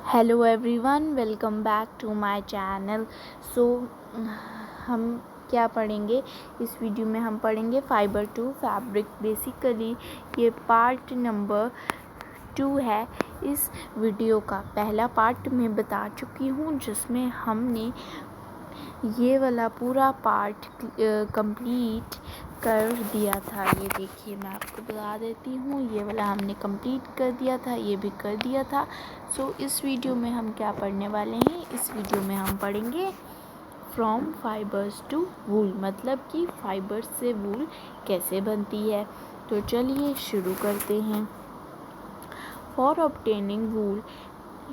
Hello everyone, welcome back to my channel. So हम क्या पढ़ेंगे इस वीडियो में? हम पढ़ेंगे फाइबर टू फैब्रिक। बेसिकली ये पार्ट नंबर 2 है। इस वीडियो का पहला पार्ट मैं बता चुकी हूँ, जिसमें हमने ये वाला पूरा पार्ट कंप्लीट कर दिया था। ये देखिए, मैं आपको बता देती हूँ, ये वाला हमने कंप्लीट कर दिया था, ये भी कर दिया था। सो इस वीडियो में हम क्या पढ़ने वाले हैं? इस वीडियो में हम पढ़ेंगे फ्रॉम फाइबर्स टू वूल, मतलब कि फाइबर्स से वूल कैसे बनती है। तो चलिए शुरू करते हैं। For obtaining wool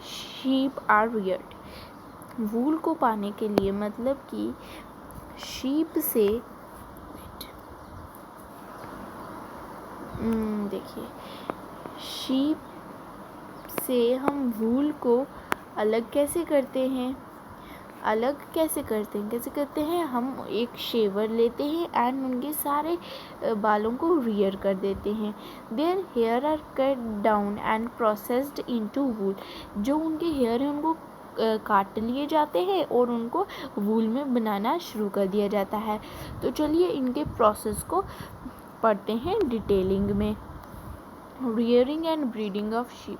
sheep are reared. Wool को पाने के लिए, मतलब कि शीप से देखिए, शीप से हम वूल को अलग कैसे करते हैं? कैसे करते हैं? हम एक शेवर लेते हैं एंड उनके सारे बालों को रियर कर देते हैं। Their hair are cut down and processed into wool. जो उनके हेयर हैं उनको काट लिए जाते हैं और उनको वूल में बनाना शुरू कर दिया जाता है। तो चलिए इनके प्रोसेस को पढ़ते हैं डिटेलिंग में। Rearing and breeding of sheep,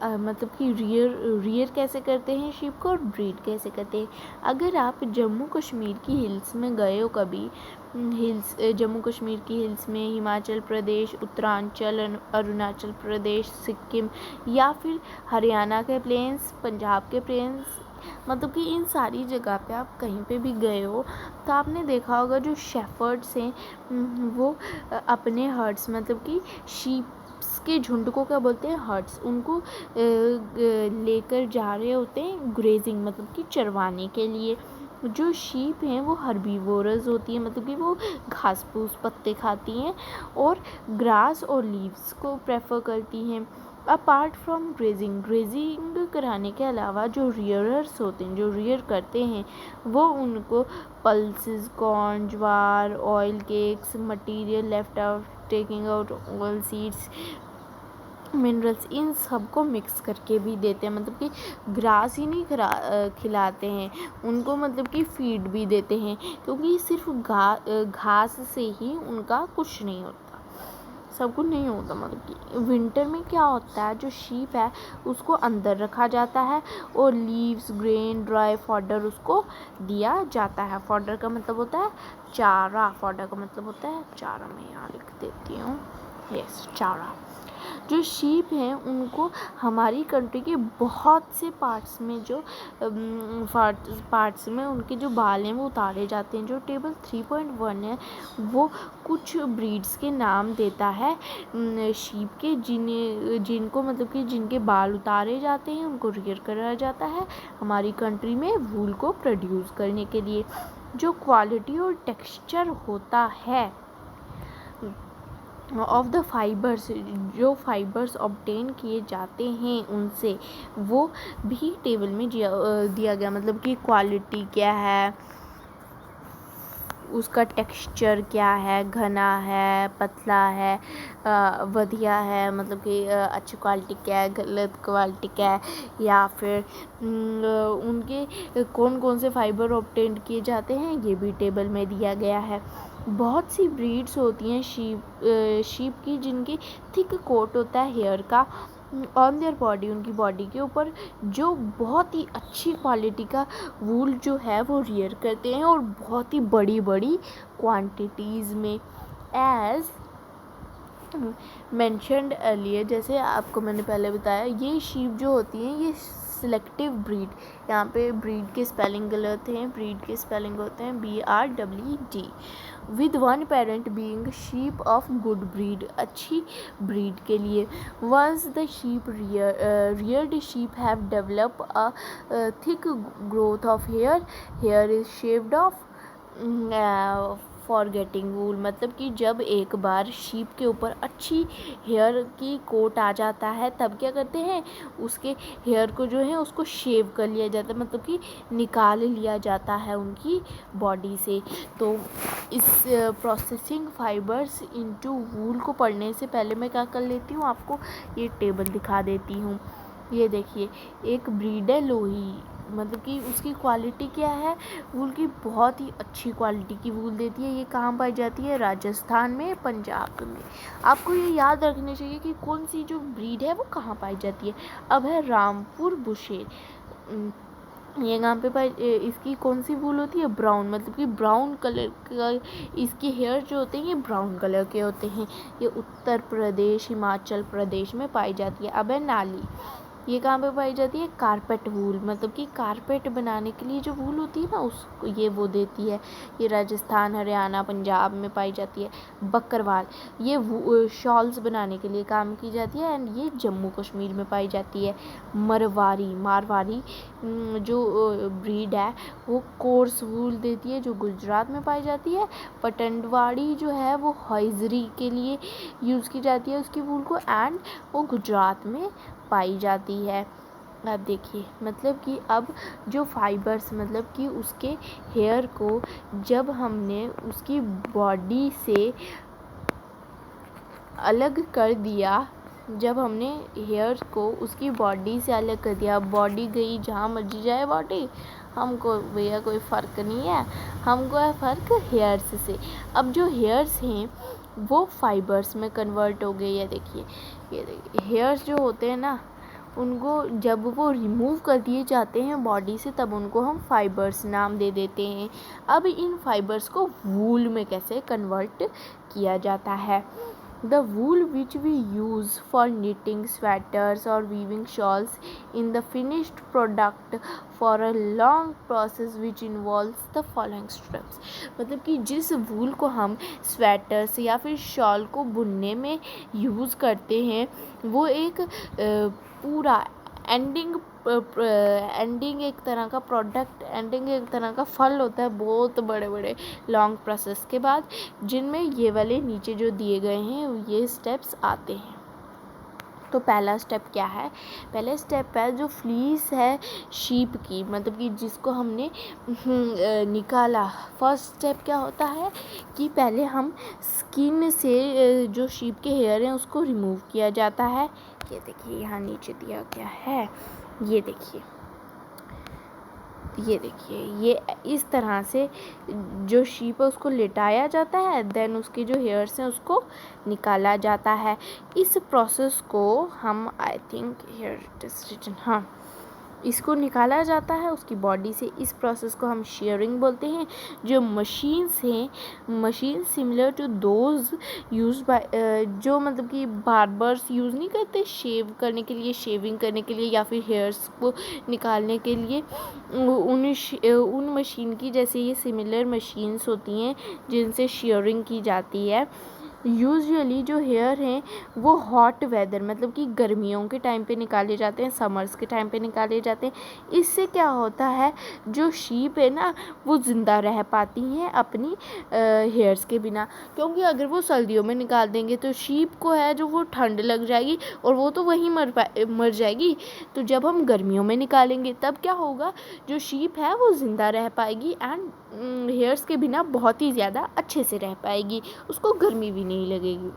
मतलब कि रियर कैसे करते हैं शीप को और ब्रीड कैसे करते हैं। अगर आप जम्मू कश्मीर की हिल्स में गए हो कभी, जम्मू कश्मीर की हिल्स में, हिमाचल प्रदेश, उत्तरांचल, अरुणाचल प्रदेश, सिक्किम, या फिर हरियाणा के प्लेन्स, पंजाब के प्लेन्स, मतलब कि इन सारी जगह पे आप कहीं पे भी गए हो तो आपने देखा होगा जो शेफर्ड्स हैं वो अपने हर्ड्स, मतलब कि शीप्स के झुंड को क्या बोलते हैं? हर्ड्स। उनको लेकर जा रहे होते हैं ग्रेजिंग, मतलब कि चरवाने के लिए। जो शीप हैं वो हर्बीवोरस होती हैं, मतलब कि वो घास फूस पत्ते खाती हैं और ग्रास और लीव्स को प्रेफर करती हैं। अपार्ट फ्रॉम ग्रेजिंग कराने के अलावा जो रियरर्स होते हैं, जो रियर करते हैं, वो उनको pulses, corn, jowar, oil cakes, material left out taking out oil seeds, minerals, इन सब को मिक्स करके भी देते हैं। मतलब कि ग्रास ही नहीं खिलाते हैं उनको, मतलब कि फीड भी देते हैं, क्योंकि सिर्फ घास से ही उनका कुछ नहीं होता, सब कुछ नहीं होता। मतलब कि विंटर में क्या होता है, जो शीप है उसको अंदर रखा जाता है और लीव्स, ग्रेन, ड्राई फॉडर उसको दिया जाता है। फॉडर का मतलब होता है चारा। फॉडर का मतलब होता है चारा। मैं यहाँ लिख देती हूँ, यस, चारा। जो शीप हैं उनको हमारी कंट्री के बहुत से पार्ट्स में, जो पार्ट्स में उनके जो बाल हैं वो उतारे जाते हैं। जो टेबल 3.1 है वो कुछ ब्रीड्स के नाम देता है शीप के, जिनको मतलब कि जिनके बाल उतारे जाते हैं उनको रियर करा जाता है हमारी कंट्री में वूल को प्रोड्यूस करने के लिए। जो क्वालिटी और टेक्सचर होता है ऑफ द फाइबर्स, जो फाइबर्स ऑब्टेन किए जाते हैं उनसे, वो भी टेबल में दिया गया। मतलब कि क्वालिटी क्या है, उसका टेक्सचर क्या है, घना है, पतला है, वधिया है, मतलब कि अच्छी क्वालिटी क्या है, गलत क्वालिटी क्या है, या फिर उनके कौन कौन से फाइबर ऑब्टेन किए जाते हैं, ये भी टेबल में दिया गया है। बहुत सी ब्रीड्स होती हैं शीप की, जिनकी थिक कोट होता है हेयर का ऑन देयर बॉडी, उनकी बॉडी के ऊपर, जो बहुत ही अच्छी क्वालिटी का वूल जो है वो रियर करते हैं और बहुत ही बड़ी बड़ी क्वांटिटीज़ में। एज मेंशन्ड अर्लियर, जैसे आपको मैंने पहले बताया, ये शीप जो होती हैं ये सिलेक्टिव ब्रीड, यहाँ पे ब्रीड के स्पेलिंग गलत हैं, ब्रीड के स्पेलिंग होते हैं BREED, with one parent being sheep of good breed, अच्छी ब्रीड के लिए। Once the sheep reared sheep have develop a thick growth of hair is shaved off for getting wool, मतलब कि जब एक बार शीप के ऊपर अच्छी हेयर की कोट आ जाता है तब क्या करते हैं, उसके हेयर को जो है उसको शेव कर लिया जाता है, मतलब कि निकाल लिया जाता है उनकी बॉडी से। तो इस प्रोसेसिंग फाइबर्स इनटू वूल को पढ़ने से पहले मैं क्या कर लेती हूँ, आपको ये टेबल दिखा देती हूँ। ये देखिए, एक ब्रीड है लोही, मतलब कि उसकी क्वालिटी क्या है, वूल की बहुत ही अच्छी क्वालिटी की वूल देती है। ये कहाँ पाई जाती है? राजस्थान में, पंजाब में। आपको ये याद रखना चाहिए कि कौन सी जो ब्रीड है वो कहाँ पाई जाती है। अब है रामपुर बुशेर। ये यहाँ पे पाई, इसकी कौन सी वूल होती है? ब्राउन, मतलब कि ब्राउन कलर का इसके हेयर जो होते हैं ये ब्राउन कलर के होते हैं। ये उत्तर प्रदेश, हिमाचल प्रदेश में पाई जाती है। अब है नाली। ये कहाँ पे पाई जाती है? कारपेट वूल, मतलब कि कारपेट बनाने के लिए जो वूल होती है ना, उसको ये वो देती है। ये राजस्थान, हरियाणा, पंजाब में पाई जाती है। बकरवाल, ये शॉल्स बनाने के लिए काम की जाती है एंड ये जम्मू कश्मीर में पाई जाती है। मारवाड़ी जो ब्रीड है वो कोर्स वूल देती है, जो गुजरात में पाई जाती है। पटनवाड़ी जो है वो हॉइजरी के लिए यूज़ की जाती है उसकी वूल को, एंड वो गुजरात में पाई जाती है। अब देखिए, मतलब कि अब जो फाइबर्स, मतलब कि उसके हेयर को जब हमने उसकी बॉडी से अलग कर दिया, जब हमने हेयर को उसकी बॉडी से अलग कर दिया, बॉडी गई जहाँ मर्जी जाए बॉडी, हमको भैया कोई फ़र्क नहीं है, हमको है फ़र्क हेयर्स से। अब जो हेयर्स हैं वो फाइबर्स में कन्वर्ट हो गए। ये देखिए हेयर्स जो होते हैं ना, उनको जब वो रिमूव कर दिए जाते हैं बॉडी से, तब उनको हम फाइबर्स नाम दे देते हैं। अब इन फाइबर्स को वूल में कैसे कन्वर्ट किया जाता है? The wool which we use for knitting sweaters or weaving shawls in the finished product for a long process which involves the following steps। मतलब कि जिस वूल को हम स्वेटर्स या फिर शॉल को बुनने में यूज़ करते हैं, वो एक पूरा एंडिंग एक तरह का प्रोडक्ट, एंडिंग एक तरह का फल होता है, बहुत बड़े बड़े लॉन्ग प्रोसेस के बाद, जिनमें ये वाले नीचे जो दिए गए हैं ये स्टेप्स आते हैं। तो पहला स्टेप क्या है? पहले स्टेप है जो फ्लीस है शीप की, मतलब कि जिसको हमने निकाला। फर्स्ट स्टेप क्या होता है कि पहले हम स्किन से जो शीप के हेयर हैं उसको रिमूव किया जाता है। ये देखिए यहाँ नीचे दिया गया है, ये देखिए ये इस तरह से जो शीप है उसको लिटाया जाता है, देन उसके जो हेयर्स हैं उसको निकाला जाता है। इस प्रोसेस को हम, I think here it is written, हाँ, इसको निकाला जाता है उसकी बॉडी से। इस प्रोसेस को हम शेयरिंग बोलते हैं। जो मशीन्स हैं, machine similar to those use by, जो मतलब कि बार्बर्स यूज़ नहीं करते शेव करने के लिए, शेविंग करने के लिए या फिर हेयर्स को निकालने के लिए, उन मशीन की जैसे ये सिमिलर मशीन्स होती हैं जिनसे शेयरिंग की जाती है। यूजुअली जो हेयर हैं वो हॉट वेदर, मतलब कि गर्मियों के टाइम पे निकाले जाते हैं, समर्स के टाइम पे निकाले जाते हैं। इससे क्या होता है, जो शीप है ना वो ज़िंदा रह पाती हैं अपनी हेयर्स के बिना, क्योंकि अगर वो सर्दियों में निकाल देंगे तो शीप को है जो वो ठंड लग जाएगी और वो तो वहीं मर जाएगी। तो जब हम गर्मियों में निकालेंगे तब क्या होगा, जो शीप है वो ज़िंदा रह पाएगी एंड हेयर्स के बिना बहुत ही ज़्यादा अच्छे से रह पाएगी, उसको गर्मी भी नहीं लगेगी।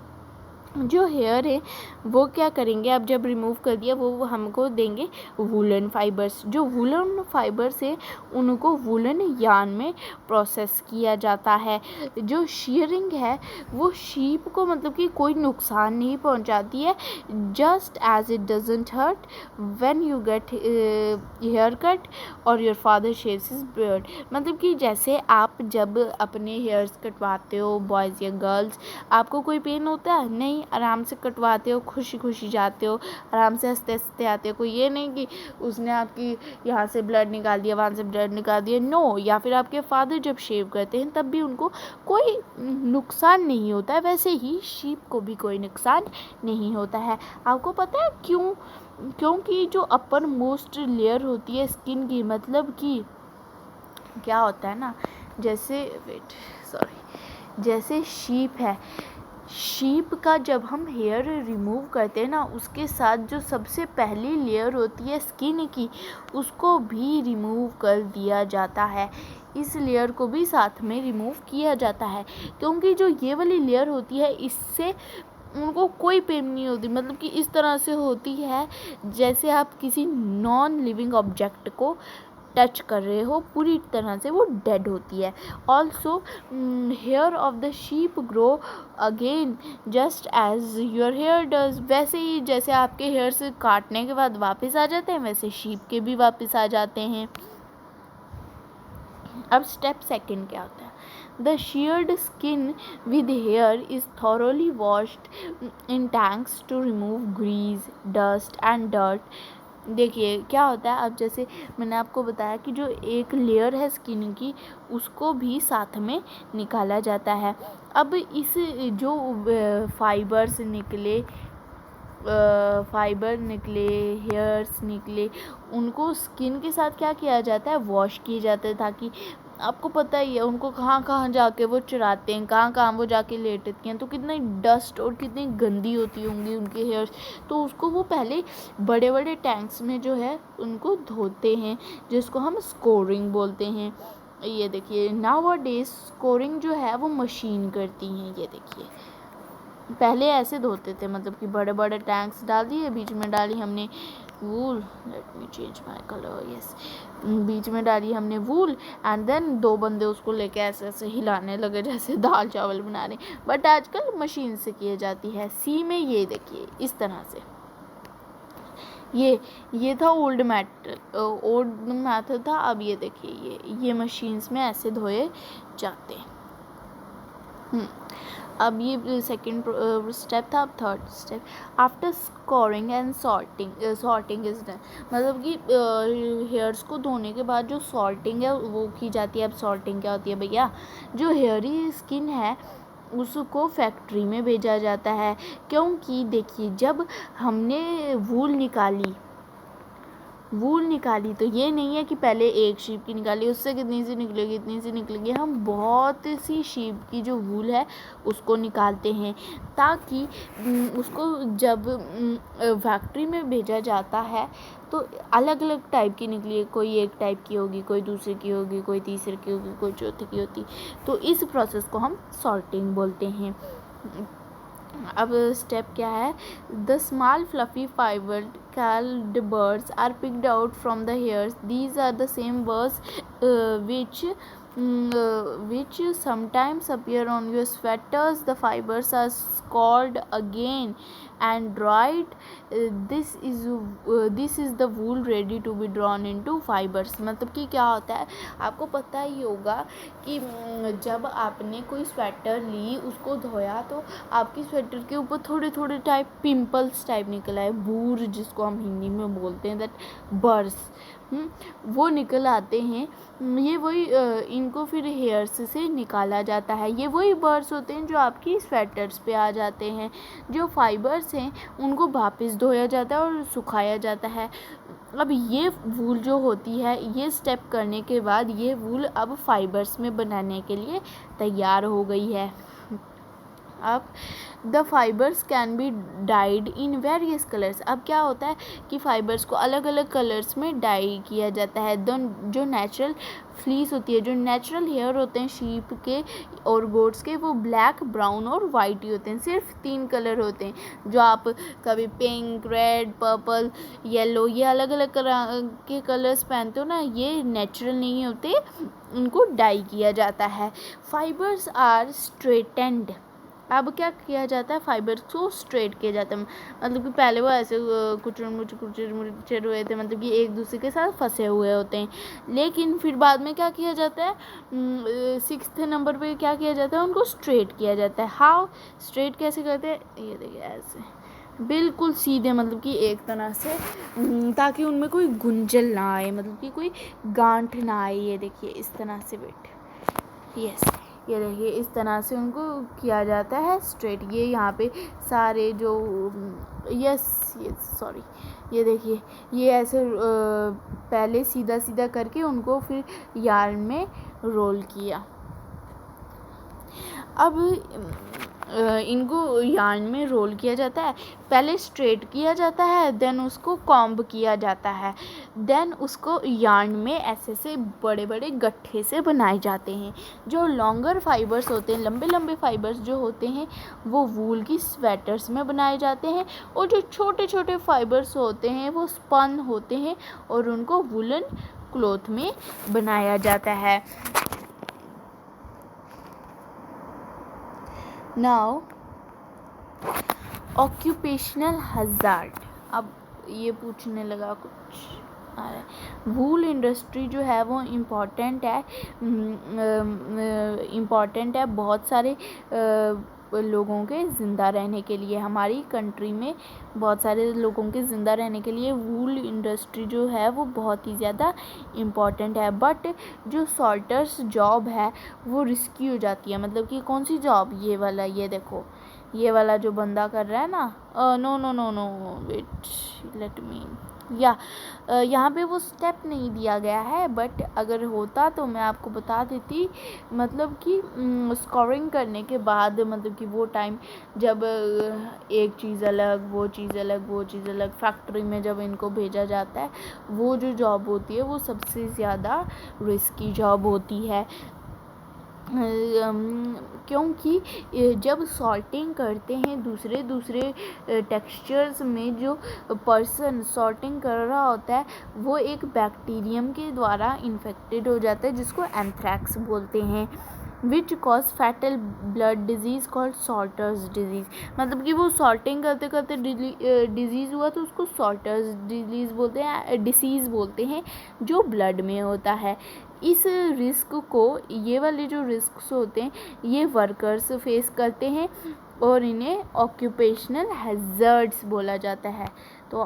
जो हेयर है वो क्या करेंगे, अब जब रिमूव कर दिया वो हमको देंगे वूलन फाइबर्स। जो वूलन फाइबर्स है उनको वूलन यार्न में प्रोसेस किया जाता है। जो शेयरिंग है वो शीप को मतलब कि कोई नुकसान नहीं पहुंचाती है, just as it doesn't hurt when you get hair cut और your father shaves his beard. मतलब कि जैसे आप जब अपने हेयर्स कटवाते हो, बॉयज़ या गर्ल्स, आपको कोई पेन होता है? नहीं, आराम से कटवाते हो, खुशी खुशी जाते हो, आराम से हंसते हंसते आते हो। कोई ये नहीं कि उसने आपकी यहाँ से ब्लड निकाल दिया, वहाँ से ब्लड निकाल दिया, नो। या फिर आपके फादर जब शेव करते हैं तब भी उनको कोई नुकसान नहीं होता है, वैसे ही शीप को भी कोई नुकसान नहीं होता है। आपको पता है क्यों? क्योंकि जो अपर मोस्ट लेयर होती है स्किन की, मतलब कि क्या होता है ना, जैसे शीप है, शीप का जब हम हेयर रिमूव करते हैं ना, उसके साथ जो सबसे पहली लेयर होती है स्किन की, उसको भी रिमूव कर दिया जाता है। इस लेयर को भी साथ में रिमूव किया जाता है, क्योंकि जो ये वाली लेयर होती है इससे उनको कोई पेन नहीं होती, मतलब कि इस तरह से होती है जैसे आप किसी नॉन लिविंग ऑब्जेक्ट को टच कर रहे हो, पूरी तरह से वो डेड होती है। Also hair of the sheep grow again just as your hair does, वैसे ही जैसे आपके हेयर से काटने के बाद वापस आ जाते हैं, वैसे शीप के भी वापस आ जाते हैं। अब स्टेप सेकंड क्या होता है? The sheared skin with hair is thoroughly washed in tanks to remove grease, dust and dirt. देखिए क्या होता है, अब जैसे मैंने आपको बताया कि जो एक लेयर है स्किन की, उसको भी साथ में निकाला जाता है। अब इस जो फाइबर निकले, हेयर्स निकले, उनको स्किन के साथ क्या किया जाता है? वॉश किए जाते हैं, ताकि आपको पता ही है उनको कहाँ कहाँ जाके वो चुराते हैं, कहाँ कहाँ वो जाके लेटती हैं, तो कितनी डस्ट और कितनी गंदी होती होंगी उनके हेयर्स। तो उसको वो पहले बड़े बड़े टैंक्स में जो है उनको धोते हैं, जिसको हम स्कोरिंग बोलते हैं। ये देखिए नाउअडेज स्कोरिंग जो है वो मशीन करती हैं। ये देखिए पहले ऐसे धोते थे, मतलब कि बड़े बड़े टैंक्स डाल दिए, बीच में डाली हमने wool, let me change my colour, yes, बीच में डाली हमने वूल एंड देन 2 बंदे उसको लेके ऐसे ऐसे हिलाने लगे जैसे दाल चावल बना रहे। बट आजकल मशीन से किए जाती है। सी में ये देखिए इस तरह से, ये था ओल्ड मेथड था। अब ये देखिए ये मशीन्स में ऐसे धोए जाते हैं। अब ये सेकंड स्टेप था। अब third step, after scoring and sorting is done, मतलब कि हेयर्स को धोने के बाद जो सॉर्टिंग है वो की जाती है। अब सॉर्टिंग क्या होती है भैया? जो हेयरी स्किन है उसको फैक्ट्री में भेजा जाता है, क्योंकि देखिए जब हमने वूल निकाली तो ये नहीं है कि पहले एक शीप की निकाली, उससे कितनी सी निकलेगी, हम बहुत सी शीप की जो वूल है उसको निकालते हैं, ताकि उसको जब फैक्ट्री में भेजा जाता है तो अलग अलग टाइप की निकली, कोई एक टाइप की होगी, कोई दूसरे की होगी, कोई तीसरे की होगी, कोई चौथे की होती। तो इस प्रोसेस को हम सॉर्टिंग बोलते हैं। अब स्टेप क्या है? The small fluffy fibre called birds are picked out from the hairs. These are the same birds which sometimes appear on your sweaters. The fibers are scoured again and dried. This is the wool ready to be drawn into fibers. मतलब कि क्या होता है, आपको पता ही होगा कि जब आपने कोई स्वेटर ली, उसको धोया, तो आपकी स्वेटर के ऊपर थोड़े थोड़े टाइप पिंपल्स टाइप निकला है, बूर जिसको हम हिंदी में बोलते हैं, दैट बर्स, वो निकल आते हैं। ये वही इनको फिर हेयर्स से निकाला जाता है। ये वही बर्स होते हैं जो आपकी स्वेटर्स पे आ जाते हैं। जो फाइबर्स हैं उनको वापस धोया जाता है और सुखाया जाता है। अब ये वूल जो होती है, ये स्टेप करने के बाद ये वूल अब फाइबर्स में बनाने के लिए तैयार हो गई है। अब the fibres can be died in various colours. अब क्या होता है कि फाइबर्स को अलग अलग कलर्स में डाई किया जाता है। जो नेचुरल फ्लीस होती है, जो नेचुरल हेयर होते हैं शीप के और गोट्स के, वो ब्लैक, ब्राउन और वाइट ही होते हैं। सिर्फ 3 कलर होते हैं, जो आप कभी पिंक, रेड, पर्पल, येलो, ये अलग अलग के कलर्स पहनते हो ना, ये नेचुरल नहीं होते, इनको डाई किया जाता है। Fibres are straightened. अब क्या किया जाता है? फाइबर्स को स्ट्रेट किया जाता है, मतलब कि पहले वो ऐसे कुचर हुए थे, मतलब कि एक दूसरे के साथ फंसे हुए होते हैं, लेकिन फिर बाद में क्या किया जाता है? 6th नंबर पे क्या किया जाता है? उनको स्ट्रेट किया जाता है। हाउ स्ट्रेट कैसे करते हैं? ये देखिए ऐसे बिल्कुल सीधे, मतलब कि एक तरह से, ताकि उनमें कोई गुंजल ना आए, मतलब कि कोई गांठ ना आए। ये देखिए इस तरह से वेट, यस, ये देखिए इस तरह से उनको किया जाता है स्ट्रेट। ये यहाँ पे सारे जो सॉरी, ये देखिए ये ऐसे पहले सीधा सीधा करके उनको फिर यार्न में रोल किया। अब इनको यार्न में रोल किया जाता है, पहले स्ट्रेट किया जाता है, देन उसको कॉम्ब किया जाता है। देन उसको यार्न में ऐसे से बड़े बड़े गट्ठे से बनाए जाते हैं। जो लॉन्गर फाइबर्स होते हैं, लंबे लंबे फाइबर्स जो होते हैं, वो वूल की स्वेटर्स में बनाए जाते हैं, और जो छोटे छोटे फाइबर्स होते हैं वो स्पन होते हैं और उनको वुलन क्लॉथ में बनाया जाता है। Now occupational hazard. अब ये पूछने लगा कुछ आ रहा है। वूल इंडस्ट्री जो है वो इम्पॉर्टेंट है बहुत सारे लोगों के ज़िंदा रहने के लिए। हमारी कंट्री में बहुत सारे लोगों के ज़िंदा रहने के लिए वूल इंडस्ट्री जो है वो बहुत ही ज़्यादा इम्पॉर्टेंट है। बट जो सॉल्टर्स जॉब है वो रिस्की हो जाती है। मतलब कि कौन सी जॉब? ये वाला, ये देखो, ये वाला जो बंदा कर रहा है ना, no no no no wait let me, यहाँ पे वो स्टेप नहीं दिया गया है, बट अगर होता तो मैं आपको बता देती। मतलब कि स्कोरिंग करने के बाद, मतलब कि वो टाइम जब एक चीज़ अलग, वो चीज़ अलग, वो चीज़ अलग, फैक्ट्री में जब इनको भेजा जाता है, वो जो जॉब होती है वो सबसे ज़्यादा रिस्की जॉब होती है। क्योंकि जब सॉर्टिंग करते हैं दूसरे टेक्सचर्स में, जो पर्सन सॉर्टिंग कर रहा होता है वो एक बैक्टीरियम के द्वारा इन्फेक्टेड हो जाता है जिसको एंथ्रैक्स बोलते हैं, which cause fatal blood disease called sorters disease. मतलब कि वो सॉर्टिंग करते करते डिजीज़ हुआ तो उसको सॉल्टर्स डिसीज़ बोलते हैं जो ब्लड में होता है। इस रिस्क को, ये वाले जो रिस्क्स होते हैं, ये वर्कर्स फेस करते हैं और इन्हें ऑक्यूपेशनल हैज़र्ड्स बोला जाता है। तो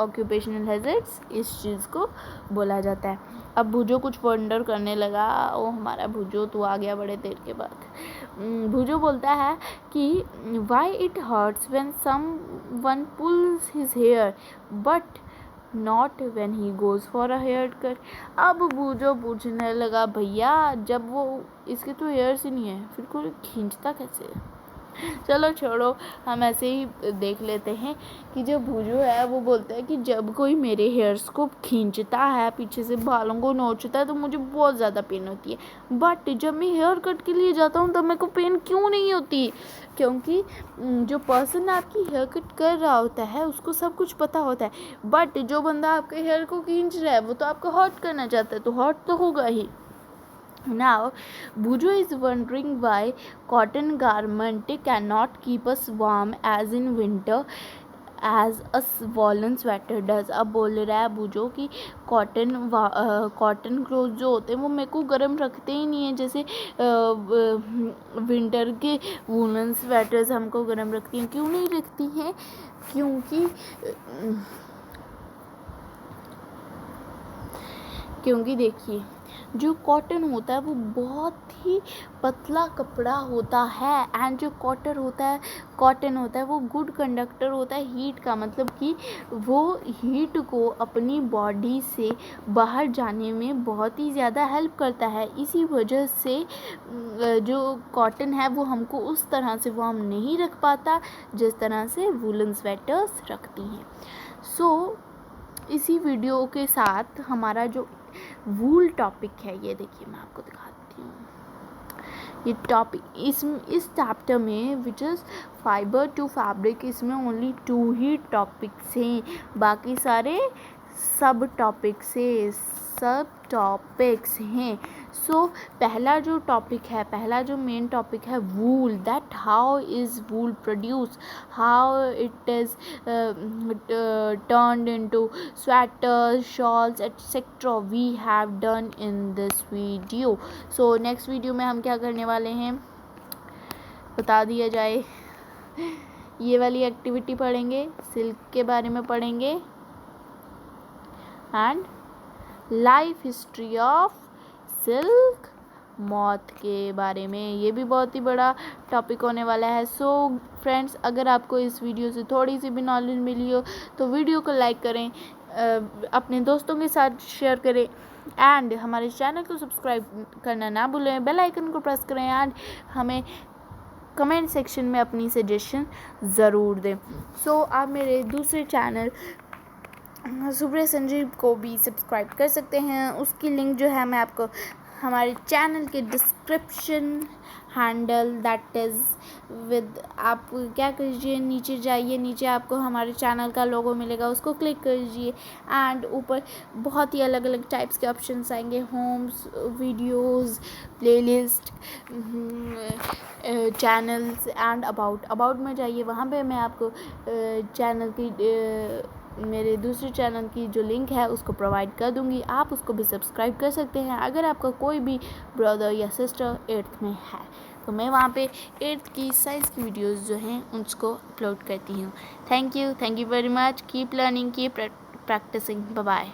ऑक्यूपेशनल हैज़र्ड्स इस चीज़ को बोला जाता है। अब भुजो कुछ वंडर करने लगा। वो हमारा भुजो तो आ गया बड़े देर के बाद। भुजो बोलता है कि why it hurts when someone pulls his hair but not when he goes for a haircut. अब भुजो पूछने लगा, भैया जब वो इसके तो हेयर्स ही नहीं है, फिर कोई खींचता कैसे है? चलो छोड़ो, हम ऐसे ही देख लेते हैं कि जो भुजो है वो बोलता है कि जब कोई मेरे हेयर्स को खींचता है, पीछे से बालों को नोचता है, तो मुझे बहुत ज़्यादा पेन होती है। बट जब मैं हेयर कट के लिए जाता हूँ तब मेरे को पेन क्यों नहीं होती? क्योंकि जो पर्सन आपकी हेयर कट कर रहा होता है उसको सब कुछ पता होता है। बट जो बंदा आपके हेयर को खींच रहा है वो तो आपको हर्ट करना चाहता है, तो हर्ट तो होगा ही। Now, Bujo is wondering why cotton garment cannot keep us warm as in winter as a woolen sweater does। अब बोल रहा है बुजो कि कॉटन क्लोथ जो होते हैं वो मेरे को गर्म रखते ही नहीं है, जैसे विंटर के वूलन स्वेटर्स हमको गर्म रखती हैं। क्यों नहीं रखती हैं? क्योंकि देखिए, जो कॉटन होता है वो बहुत ही पतला कपड़ा होता है, एंड जो कॉटन होता है वो गुड कंडक्टर होता है हीट का। मतलब कि वो हीट को अपनी बॉडी से बाहर जाने में बहुत ही ज़्यादा हेल्प करता है। इसी वजह से जो कॉटन है वो हमको उस तरह से वार्म नहीं रख पाता जिस तरह से वूलन स्वेटर्स रखती हैं। सो इसी वीडियो के साथ हमारा जो वूल टॉपिक है, ये देखिए मैं आपको दिखाती हूँ। ये टॉपिक इस चैप्टर में which is fibre to fabric, इसमें ओनली 2 ही टॉपिक्स हैं, बाकी सारे सब टॉपिक्स हैं। सो पहला जो मेन टॉपिक है wool, that how is wool produce, how it is turned into sweaters, shawls, etc. we have done in this video. So next video में हम क्या करने वाले हैं बता दिया जाए। ये वाली एक्टिविटी पढ़ेंगे, सिल्क के बारे में पढ़ेंगे, and life history of silk moth के बारे में। ये भी बहुत ही बड़ा टॉपिक होने वाला है। सो फ्रेंड्स, अगर आपको इस वीडियो से थोड़ी सी भी नॉलेज मिली हो तो वीडियो को लाइक करें, अपने दोस्तों के साथ शेयर करें, एंड हमारे चैनल को सब्सक्राइब करना ना भूलें, बेल आइकन को प्रेस करें, एंड हमें कमेंट सेक्शन में अपनी सजेशन ज़रूर दें। सो आप मेरे दूसरे चैनल सुप्रिया संजीव को भी सब्सक्राइब कर सकते हैं। उसकी लिंक जो है मैं आपको हमारे चैनल के description handle that is with, आप क्या कीजिए, नीचे जाइए, नीचे आपको हमारे चैनल का लोगो मिलेगा, उसको क्लिक कीजिए एंड ऊपर बहुत ही अलग अलग टाइप्स के ऑप्शंस आएंगे, homes, videos, playlist, channels and about में जाइए। वहाँ पे मैं आपको चैनल की मेरे दूसरे चैनल की जो लिंक है उसको प्रोवाइड कर दूंगी, आप उसको भी सब्सक्राइब कर सकते हैं। अगर आपका कोई भी ब्रदर या सिस्टर 8th में है तो मैं वहाँ पे 8th की साइंस की वीडियोस जो हैं उसको अपलोड करती हूँ। Thank you very much, keep learning, keep practising, bye bye.